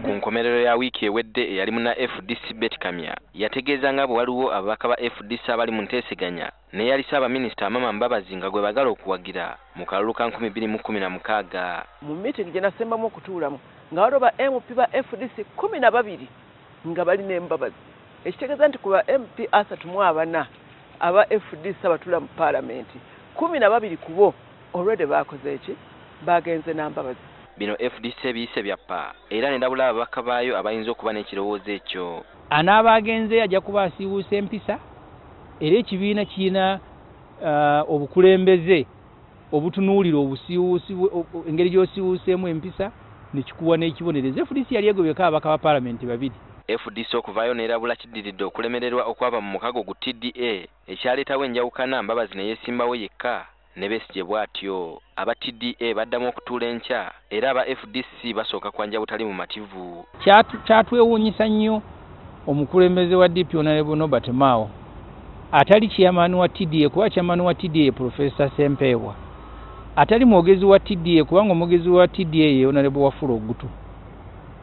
Ku nkomerero ya wiiki ewedde eyali muna FDC Betty Kamya yategeeza nga bwe waliwo ababaka ba FDC abali mu nteeseganya n'eyali Ssaabaminisita Amama Mbabazi nga gwe bagala okuwagira mu kalulu ka 2016. Mu meeting gye nasembamu okutuulamu nga waliwo ba MP ba FDC 12 nga bali n'Embabazi. Ekitegeeza nti ku ba MP 34 aba FDC abatula mu Paalamenti 12 ku bo already baakoze eki bagenze n'Ambabazi. Bino FDC biyise byappa era n'endabula ababaka baayo abayinza okuba n'ekirowoozo ekyo. Anaabagenze ajja kuba asiiwuusa empisa era ekibiina kirina obukulembeze obutunuulira obusiiwuusi engeri gy'osiiwuuseemu empisa ne kikuwa n'ekibonerezo. FDC yali egobyeko ababaka ba Paalamenti 2. FDC okuvaayo n'erabula kiddiridde okulemererwa okwava mu mukago gu TDA ekyaleetawo enjawukana Mbabazi ne yeesimbawo yekka ne Besigye bw'atyo. Aba TDA baddamu okutuula enkya era aba FDC basooka kwanja butali mu mativu. Kyatwewuunyisa nnyo omukulembeze wa DP Honorable Norbert Mao atali chairman wa TDA kuba chairman wa TDA Professor Sempewa atali mwogezi wa TDA kubanga omwogezi wa TDA ye Honorable Wafula Ogutu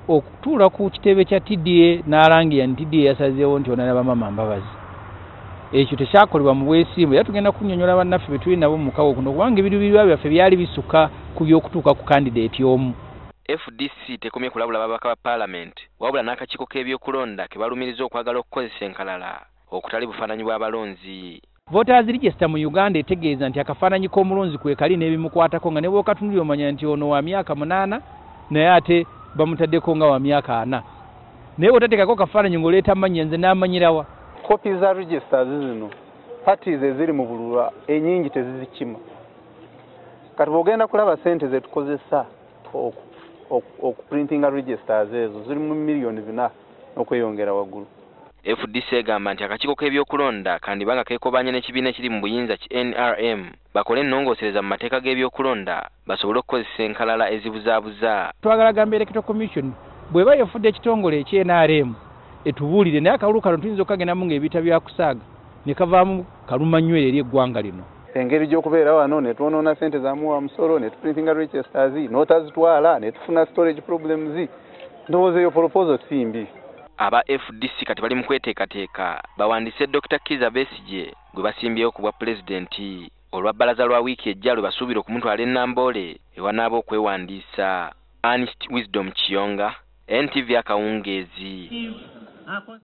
okutuula ku kitebe kya TDA n'alangira nti TDA yasazeewo nti Honorable Amama Mbabazi. Ekyo tekyakolebwa mu bwesimbu era tugenda kunnyonnyola bannaffe be tuli nabo mu mukago kuno kubanga ebiruubirirwa byaffe byali bisuka ku by'okutuuka ku kandidate omu. FDC tekomye kulabula babaka ba Parliament wabula n'akakiiko k'ebyokulonda ke balumiriza okwagala okukozesa enkalala okutali bufaananyi bw'abalonzi. Voters register mu Uganda etegeeza nti akafaananyi k'omulonzi kwe kali n'ebimukwatako nga ne bw'okatunulira omanya nti ono wa myaka 8 naye ate bamutaddeko nga wa myaka 4. Naye bw'otateekako kafaananyi ng'oleeta amannya nze n'amanyirawa. Kopi za registers zino parties eziri mu bululwa enyingi tezizikima. Kati bw'ogenda kulaba ssente ze tukozesa okuprintinga registers ezo ziri mu miliyoni 4 okweyongera waggulu. FDC egamba nti akakiiko k'ebyokulonda kandibanga keekobanye n'ekibiina ekiri mu buyinza ki NRM bakole ennongoosereza mu mateeka g'ebyokulonda basobole okukozesa enkalala ezibuzaabuza. Twagala gamba Electoral Commission bw'eba yafudde ekitongole ekye NRM etubuulire naye akalulu kano tuyinza okkagendamu ng'ebiita byakusaaga ne kavaamu kaluma nnyo eri eggwanga lino. Engeri gy'okubeera wano ne twonoona ssente za muwa musolo ne tuprintinga registers n'otazitwala ne tufuna storage problems ndowooza eyo proposal simbi. Aba FDC kati bali mu kweteekateeka bawandiise Dr. Kizza Besigye gwe basimbyewo ku bwa pulezidenti olwa bbalaza lwa wiiki ejja lwe basuubira okumutwala ennamboole ewanaaba okwewandiisa. Ernest Wisdom Kiyonga, NTV Akawungeezi.